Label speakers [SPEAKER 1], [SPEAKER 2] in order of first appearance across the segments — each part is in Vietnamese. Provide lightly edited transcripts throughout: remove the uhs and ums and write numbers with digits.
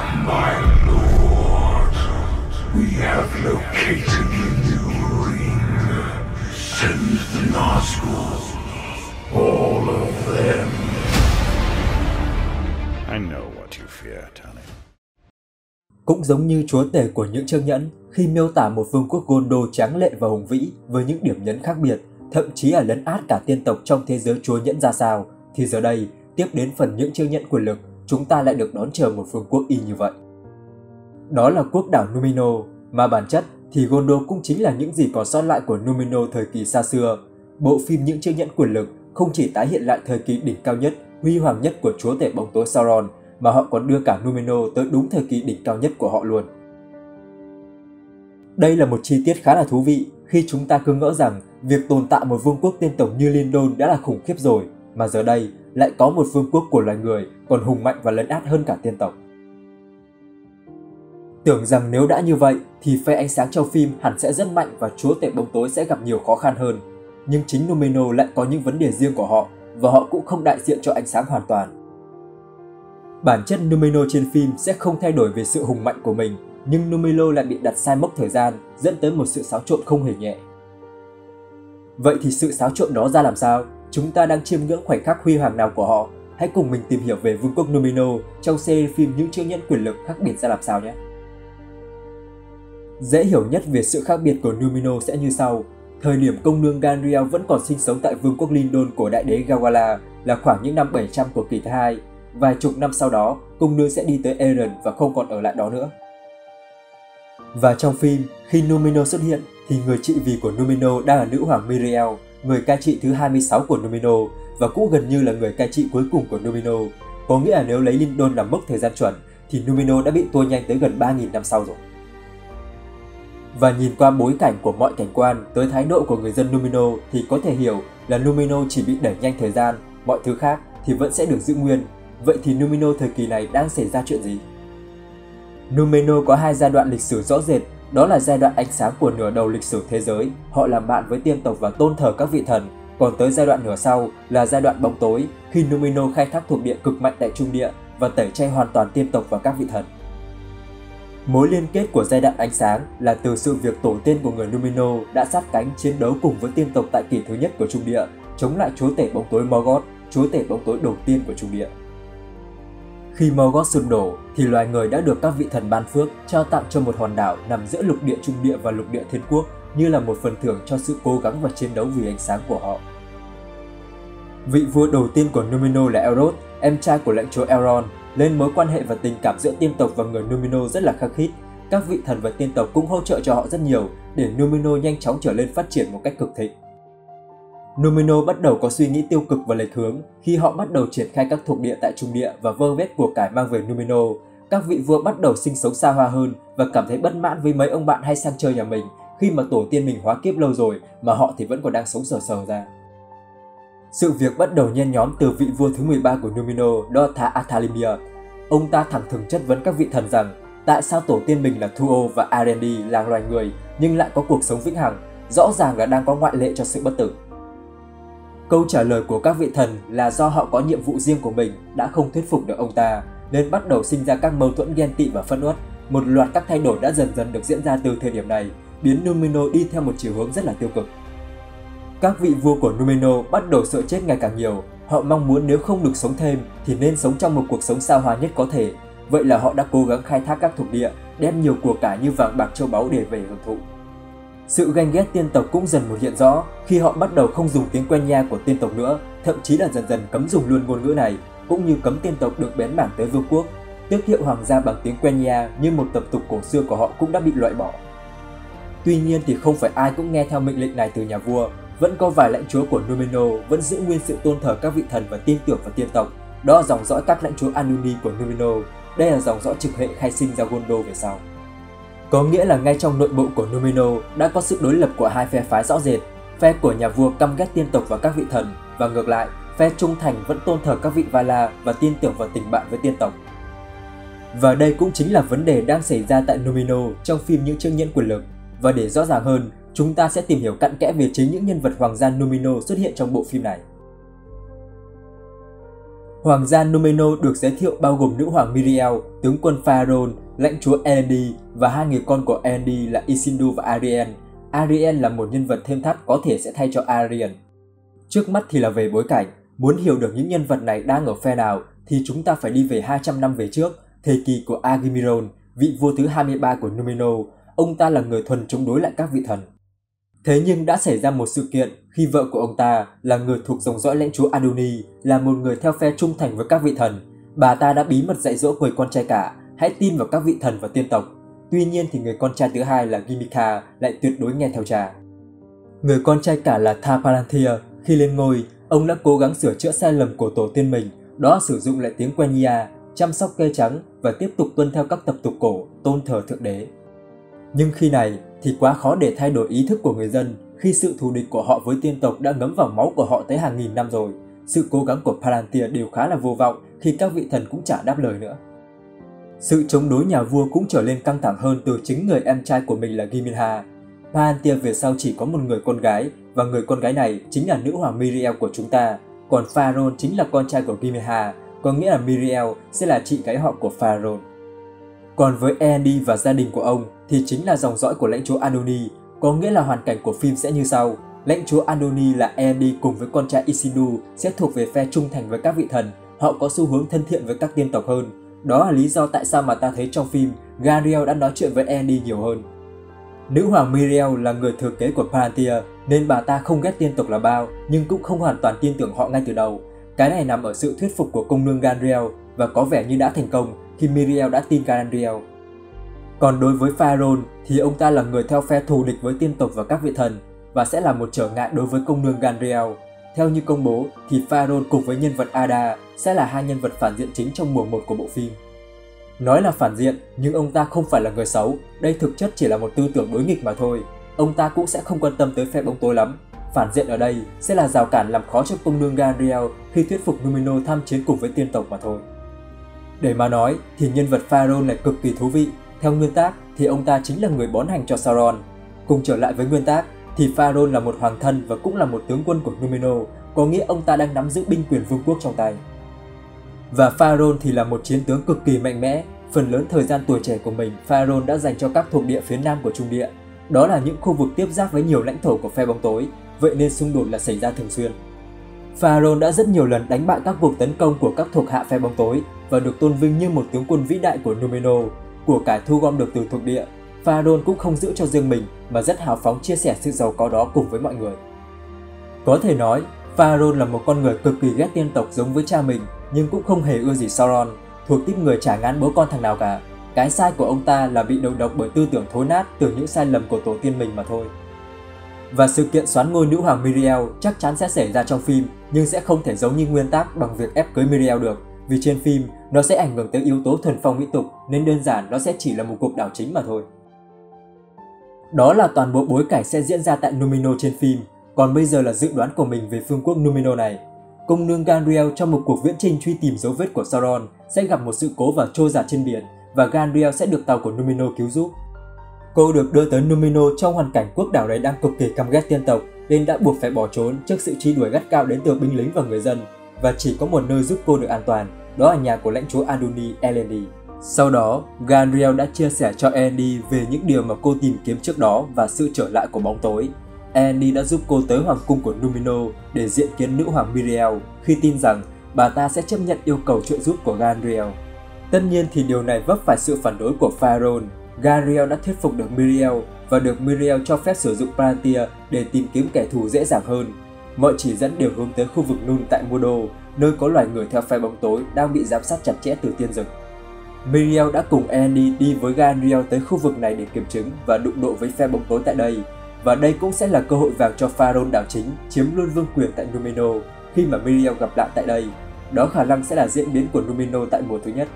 [SPEAKER 1] My lord, we have located the new ring. Send the Nazgûl, all of them.
[SPEAKER 2] I know what you fear, Tony.
[SPEAKER 3] Cũng giống như chúa tể của những chiếc nhẫn, khi miêu tả một vương quốc Gondor tráng lệ và hùng vĩ với những điểm nhấn khác biệt, thậm chí là lấn át cả tiên tộc trong thế giới chúa nhẫn ra sao, thì giờ đây, tiếp đến phần những chiếc nhẫn quyền lực, chúng ta lại được đón chờ một vương quốc y như vậy. Đó là quốc đảo Númenor, mà bản chất thì Gondor cũng chính là những gì còn sót lại của Númenor thời kỳ xa xưa. Bộ phim Những chiếc nhẫn quyền lực không chỉ tái hiện lại thời kỳ đỉnh cao nhất, huy hoàng nhất của chúa tể bóng tối Sauron, mà họ còn đưa cả Númenor tới đúng thời kỳ đỉnh cao nhất của họ luôn. Đây là một chi tiết khá là thú vị khi chúng ta cứ ngỡ rằng việc tồn tại một vương quốc tiên tộc như Lindon đã là khủng khiếp rồi, mà giờ đây lại có một vương quốc của loài người còn hùng mạnh và lấn át hơn cả tiên tộc. Tưởng rằng nếu đã như vậy thì phe ánh sáng trong phim hẳn sẽ rất mạnh và chúa tể bóng tối sẽ gặp nhiều khó khăn hơn. Nhưng chính Númenor lại có những vấn đề riêng của họ và họ cũng không đại diện cho ánh sáng hoàn toàn. Bản chất Númenor trên phim sẽ không thay đổi về sự hùng mạnh của mình, nhưng Númenor lại bị đặt sai mốc thời gian, dẫn tới một sự xáo trộn không hề nhẹ. Vậy thì sự xáo trộn đó ra làm sao? Chúng ta đang chiêm ngưỡng khoảnh khắc huy hoàng nào của họ? Hãy cùng mình tìm hiểu về vương quốc Númenor trong series phim Những chiếc nhẫn quyền lực khác biệt ra làm sao nhé! Dễ hiểu nhất về sự khác biệt của Númenor sẽ như sau. Thời điểm công nương Galadriel vẫn còn sinh sống tại vương quốc Lindon của đại đế Gawala là khoảng những năm 700 của kỷ thứ hai. Vài chục năm sau đó, công nương sẽ đi tới Eren và không còn ở lại đó nữa. Và trong phim, khi Númenor xuất hiện thì người trị vì của Númenor đang là nữ hoàng Miriel, người cai trị thứ 26 của Númenor và cũng gần như là người cai trị cuối cùng của Númenor. Có nghĩa là nếu lấy Lindon làm mốc thời gian chuẩn thì Númenor đã bị tua nhanh tới gần 3.000 năm sau rồi. Và nhìn qua bối cảnh của mọi cảnh quan tới thái độ của người dân Númenor thì có thể hiểu là Númenor chỉ bị đẩy nhanh thời gian, mọi thứ khác thì vẫn sẽ được giữ nguyên. Vậy thì Númenor thời kỳ này đang xảy ra chuyện gì? Númenor có hai giai đoạn lịch sử rõ rệt, đó là giai đoạn ánh sáng của nửa đầu lịch sử thế giới, họ làm bạn với tiên tộc và tôn thờ các vị thần, còn tới giai đoạn nửa sau là giai đoạn bóng tối, khi Númenor khai thác thuộc địa cực mạnh tại Trung Địa và tẩy chay hoàn toàn tiên tộc và các vị thần. Mối liên kết của giai đoạn ánh sáng là từ sự việc tổ tiên của người Númenor đã sát cánh chiến đấu cùng với tiên tộc tại kỷ thứ nhất của Trung Địa, chống lại chúa tể bóng tối Morgoth, chúa tể bóng tối đầu tiên của Trung Địa. Khi Morgoth sụp đổ thì loài người đã được các vị thần ban phước trao tặng cho một hòn đảo nằm giữa lục địa Trung Địa và lục địa Thiên Quốc như là một phần thưởng cho sự cố gắng và chiến đấu vì ánh sáng của họ. Vị vua đầu tiên của Númenor là Elrond, em trai của lãnh chúa Elrond, nên mối quan hệ và tình cảm giữa tiên tộc và người Númenor rất là khăng khít. Các vị thần và tiên tộc cũng hỗ trợ cho họ rất nhiều để Númenor nhanh chóng trở lên phát triển một cách cực thịnh. Númenor bắt đầu có suy nghĩ tiêu cực và lệch hướng khi họ bắt đầu triển khai các thuộc địa tại Trung Địa và vơ vét của cải mang về Númenor. Các vị vua bắt đầu sinh sống xa hoa hơn và cảm thấy bất mãn với mấy ông bạn hay sang chơi nhà mình khi mà tổ tiên mình hóa kiếp lâu rồi mà họ thì vẫn còn đang sống sờ sờ ra. Sự việc bắt đầu nhen nhóm từ vị vua thứ 13 của Númenor, đó là Athalimir. Ông ta thẳng thừng chất vấn các vị thần rằng tại sao tổ tiên mình là Thuo và Arendi là loài người nhưng lại có cuộc sống vĩnh hằng, rõ ràng là đang có ngoại lệ cho sự bất tử. Câu trả lời của các vị thần là do họ có nhiệm vụ riêng của mình đã không thuyết phục được ông ta, nên bắt đầu sinh ra các mâu thuẫn ghen tị và phẫn uất. Một loạt các thay đổi đã dần dần được diễn ra từ thời điểm này, biến Númenor đi theo một chiều hướng rất là tiêu cực. Các vị vua của Númenor bắt đầu sợ chết ngày càng nhiều. Họ mong muốn nếu không được sống thêm thì nên sống trong một cuộc sống xa hoa nhất có thể. Vậy là họ đã cố gắng khai thác các thuộc địa, đem nhiều của cải như vàng bạc châu báu để về hưởng thụ. Sự ganh ghét tiên tộc cũng dần hiện rõ khi họ bắt đầu không dùng tiếng Quenya của tiên tộc nữa, thậm chí là dần dần cấm dùng luôn ngôn ngữ này, cũng như cấm tiên tộc được bén mảng tới vương quốc. Tước hiệu hoàng gia bằng tiếng Quenya như một tập tục cổ xưa của họ cũng đã bị loại bỏ. Tuy nhiên thì không phải ai cũng nghe theo mệnh lệnh này từ nhà vua, vẫn có vài lãnh chúa của Númenor vẫn giữ nguyên sự tôn thờ các vị thần và tin tưởng vào tiên tộc. Đó là dòng dõi các lãnh chúa Anuni của Númenor. Đây là dòng dõi trực hệ khai sinh ra Gondor về sau. Có nghĩa là ngay trong nội bộ của Númenor đã có sự đối lập của hai phe phái rõ rệt. Phe của nhà vua căm ghét tiên tộc và các vị thần, và ngược lại, phe trung thành vẫn tôn thờ các vị Valar và tin tưởng vào tình bạn với tiên tộc. Và đây cũng chính là vấn đề đang xảy ra tại Númenor trong phim Những chiếc nhẫn quyền lực. Và để rõ ràng hơn, chúng ta sẽ tìm hiểu cặn kẽ về chính những nhân vật hoàng gia Númenor xuất hiện trong bộ phim này. Hoàng gia Númenor được giới thiệu bao gồm nữ hoàng Miriel, tướng quân Phaeron, lãnh chúa Elendil và hai người con của Elendil là Isildur và Arien. Arien là một nhân vật thêm thắt có thể sẽ thay cho Arien. Trước mắt thì là về bối cảnh. Muốn hiểu được những nhân vật này đang ở phe nào thì chúng ta phải đi về 200 năm về trước, thời kỳ của Agimiron, vị vua thứ 23 của Númenor. Ông ta là người thuần chống đối lại các vị thần. Thế nhưng đã xảy ra một sự kiện khi vợ của ông ta là người thuộc dòng dõi lãnh chúa Adoni, là một người theo phe trung thành với các vị thần. Bà ta đã bí mật dạy dỗ người con trai cả hãy tin vào các vị thần và tiên tộc. Tuy nhiên thì người con trai thứ hai là Gimika lại tuyệt đối nghe theo cha. Người con trai cả là Tar Palantir, khi lên ngôi, ông đã cố gắng sửa chữa sai lầm của tổ tiên mình, đó là sử dụng lại tiếng Quenya, chăm sóc cây trắng và tiếp tục tuân theo các tập tục cổ, tôn thờ thượng đế. Nhưng khi này thì quá khó để thay đổi ý thức của người dân khi sự thù địch của họ với tiên tộc đã ngấm vào máu của họ tới hàng nghìn năm rồi. Sự cố gắng của Palantir đều khá là vô vọng khi các vị thần cũng chả đáp lời nữa. Sự chống đối nhà vua cũng trở nên căng thẳng hơn từ chính người em trai của mình là Giminha. Palantir về sau chỉ có một người con gái và người con gái này chính là nữ hoàng Miriel của chúng ta, còn Phaeron chính là con trai của Giminha, có nghĩa là Miriel sẽ là chị gái họ của Phaeron. Còn với Elendil và gia đình của ông thì chính là dòng dõi của lãnh chúa Adoni, có nghĩa là hoàn cảnh của phim sẽ như sau. Lãnh chúa Adoni là Elendil cùng với con trai Isildur sẽ thuộc về phe trung thành với các vị thần, họ có xu hướng thân thiện với các tiên tộc hơn. Đó là lý do tại sao mà ta thấy trong phim Galadriel đã nói chuyện với Elendil nhiều hơn. Nữ hoàng Miriel là người thừa kế của Palantir nên bà ta không ghét tiên tộc là bao, nhưng cũng không hoàn toàn tin tưởng họ ngay từ đầu. Cái này nằm ở sự thuyết phục của công nương Galadriel và có vẻ như đã thành công khi Miriel đã tin Galadriel. Còn đối với Phaeron thì ông ta là người theo phe thù địch với tiên tộc và các vị thần và sẽ là một trở ngại đối với công nương Galadriel. Theo như công bố thì Phaeron cùng với nhân vật Ada sẽ là hai nhân vật phản diện chính trong mùa 1 của bộ phim. Nói là phản diện nhưng ông ta không phải là người xấu, đây thực chất chỉ là một tư tưởng đối nghịch mà thôi. Ông ta cũng sẽ không quan tâm tới phe bóng tối lắm. Phản diện ở đây sẽ là rào cản làm khó cho công nương Galadriel khi thuyết phục Númenor tham chiến cùng với tiên tộc mà thôi. Để mà nói thì nhân vật Phaeron này cực kỳ thú vị. Theo nguyên tác thì ông ta chính là người bón hành cho Sauron. Cùng trở lại với nguyên tác thì Phaeron là một hoàng thân và cũng là một tướng quân của Númenor, có nghĩa ông ta đang nắm giữ binh quyền vương quốc trong tay. Và Phaeron thì là một chiến tướng cực kỳ mạnh mẽ. Phần lớn thời gian tuổi trẻ của mình, Phaeron đã dành cho các thuộc địa phía nam của Trung Địa. Đó là những khu vực tiếp giáp với nhiều lãnh thổ của phe bóng tối, vậy nên xung đột là xảy ra thường xuyên. Phaeron đã rất nhiều lần đánh bại các cuộc tấn công của các thuộc hạ phe bóng tối và được tôn vinh như một tướng quân vĩ đại của Númenor. Của cải thu gom được từ thuộc địa, Phaeron cũng không giữ cho riêng mình mà rất hào phóng chia sẻ sự giàu có đó cùng với mọi người. Có thể nói, Phaeron là một con người cực kỳ ghét tiên tộc giống với cha mình, nhưng cũng không hề ưa gì Sauron, thuộc tiếp người chả ngán bố con thằng nào cả. Cái sai của ông ta là bị đầu độc bởi tư tưởng thối nát từ những sai lầm của tổ tiên mình mà thôi. Và sự kiện soán ngôi nữ hoàng Miriel chắc chắn sẽ xảy ra trong phim, nhưng sẽ không thể giống như nguyên tác bằng việc ép cưới Miriel được, vì trên phim nó sẽ ảnh hưởng tới yếu tố thuần phong mỹ tục nên đơn giản nó sẽ chỉ là một cuộc đảo chính mà thôi. Đó là toàn bộ bối cảnh sẽ diễn ra tại Númenor trên phim, còn bây giờ là dự đoán của mình về vương quốc Númenor này. Công nương Galadriel trong một cuộc viễn chinh truy tìm dấu vết của Sauron sẽ gặp một sự cố và trôi giạt trên biển và Galadriel sẽ được tàu của Númenor cứu giúp. Cô được đưa tới Númenor trong hoàn cảnh quốc đảo này đang cực kỳ căm ghét tiên tộc nên đã buộc phải bỏ trốn trước sự truy đuổi gắt gao đến từ binh lính và người dân, và chỉ có một nơi giúp cô được an toàn, đó là nhà của lãnh chúa Adoni, Elendil. Sau đó, Galadriel đã chia sẻ cho Elendil về những điều mà cô tìm kiếm trước đó và sự trở lại của bóng tối. Elendil đã giúp cô tới hoàng cung của Númenor để diện kiến nữ hoàng Miriel khi tin rằng bà ta sẽ chấp nhận yêu cầu trợ giúp của Galadriel. Tất nhiên thì điều này vấp phải sự phản đối của Phaeron. Galadriel đã thuyết phục được Miriel và được Miriel cho phép sử dụng Palantir để tìm kiếm kẻ thù dễ dàng hơn. Mọi chỉ dẫn đều hướng tới khu vực Nun tại Mordor, nơi có loài người theo phe bóng tối đang bị giám sát chặt chẽ từ tiên dực. Miriel đã cùng Elendil đi với Galadriel tới khu vực này để kiểm chứng và đụng độ với phe bóng tối tại đây. Và đây cũng sẽ là cơ hội vàng cho Phaeron đảo chính chiếm luôn vương quyền tại Númenor khi mà Miriel gặp lại tại đây. Đó khả năng sẽ là diễn biến của Númenor tại mùa thứ nhất.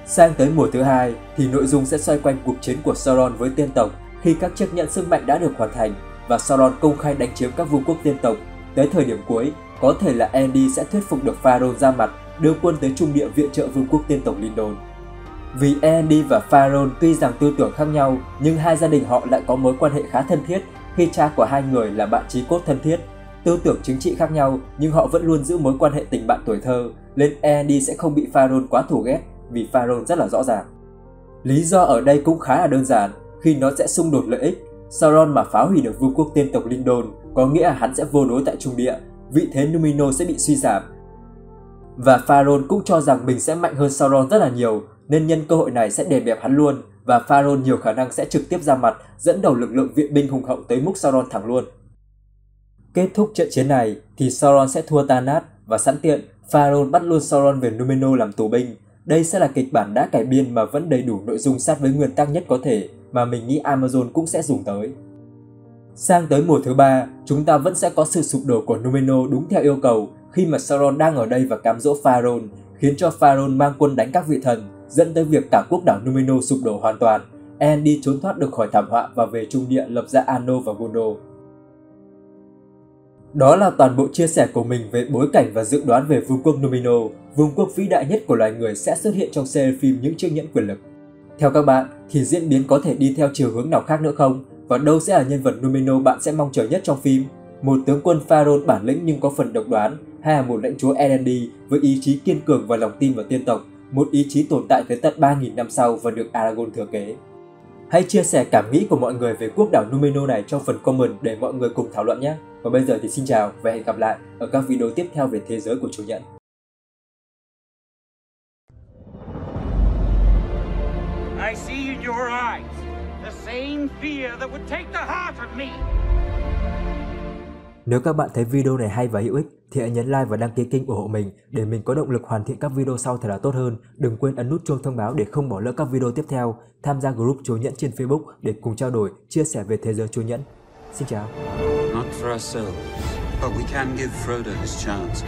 [SPEAKER 3] Sang tới mùa thứ hai thì nội dung sẽ xoay quanh cuộc chiến của Sauron với tiên tộc khi các chiếc nhẫn sức mạnh đã được hoàn thành và Sauron công khai đánh chiếm các vương quốc tiên tộc. Tới thời điểm cuối, có thể là Elendil sẽ thuyết phục được Phaeron ra mặt đưa quân tới Trung Địa viện trợ vương quốc tiên tộc Lindon. Vì Elendil và Phaeron tuy rằng tư tưởng khác nhau nhưng hai gia đình họ lại có mối quan hệ khá thân thiết khi cha của hai người là bạn chí cốt thân thiết. Tư tưởng chính trị khác nhau nhưng họ vẫn luôn giữ mối quan hệ tình bạn tuổi thơ, nên A&D sẽ không bị Pharaoh quá thù ghét vì Pharaoh rất là rõ ràng. Lý do ở đây cũng khá là đơn giản, khi nó sẽ xung đột lợi ích. Sauron mà phá hủy được vương quốc tiên tộc Lindon có nghĩa là hắn sẽ vô đối tại Trung Địa, vị thế Númenor sẽ bị suy giảm. Và Pharaoh cũng cho rằng mình sẽ mạnh hơn Sauron rất là nhiều, nên nhân cơ hội này sẽ đè bẹp hắn luôn, và Pharaoh nhiều khả năng sẽ trực tiếp ra mặt dẫn đầu lực lượng viện binh hùng hậu tới mức Sauron thẳng luôn. Kết thúc trận chiến này thì Sauron sẽ thua tan nát và sẵn tiện Pharaoh bắt luôn Sauron về Númenor làm tù binh. Đây sẽ là kịch bản đã cải biên mà vẫn đầy đủ nội dung sát với nguyên tắc nhất có thể mà mình nghĩ Amazon cũng sẽ dùng tới. Sang tới mùa thứ 3, chúng ta vẫn sẽ có sự sụp đổ của Númenor đúng theo yêu cầu khi mà Sauron đang ở đây và cám dỗ Pharaoh, khiến cho Pharaoh mang quân đánh các vị thần, dẫn tới việc cả quốc đảo Númenor sụp đổ hoàn toàn. A&D trốn thoát được khỏi thảm họa và về Trung Địa lập ra Anor và Gondor. Đó là toàn bộ chia sẻ của mình về bối cảnh và dự đoán về vương quốc Númenor, vương quốc vĩ đại nhất của loài người sẽ xuất hiện trong series phim Những chiếc nhẫn quyền lực. Theo các bạn thì diễn biến có thể đi theo chiều hướng nào khác nữa không? Và đâu sẽ là nhân vật Númenor bạn sẽ mong chờ nhất trong phim? Một tướng quân Pharaoh bản lĩnh nhưng có phần độc đoán, hay là một lãnh chúa Elendil với ý chí kiên cường và lòng tin vào tiên tộc, một ý chí tồn tại tới tận 3.000 năm sau và được Aragorn thừa kế? Hãy chia sẻ cảm nghĩ của mọi người về quốc đảo Númenor này trong phần comment để mọi người cùng thảo luận nhé. Và bây giờ thì xin chào và hẹn gặp lại ở các video tiếp theo về thế giới của Chúa Nhẫn.
[SPEAKER 4] I see in your eyes the same fear that would take the heart of me.
[SPEAKER 3] Nếu các bạn thấy video này hay và hữu ích thì hãy nhấn like và đăng ký kênh ủng hộ mình để mình có động lực hoàn thiện các video sau thật là tốt hơn. Đừng quên ấn nút chuông thông báo để không bỏ lỡ các video tiếp theo. Tham gia group Chúa Nhẫn trên Facebook để cùng trao đổi, chia sẻ về thế giới Chúa Nhẫn. Xin chào.
[SPEAKER 5] Not for ourselves, but we can give Frodo his chance.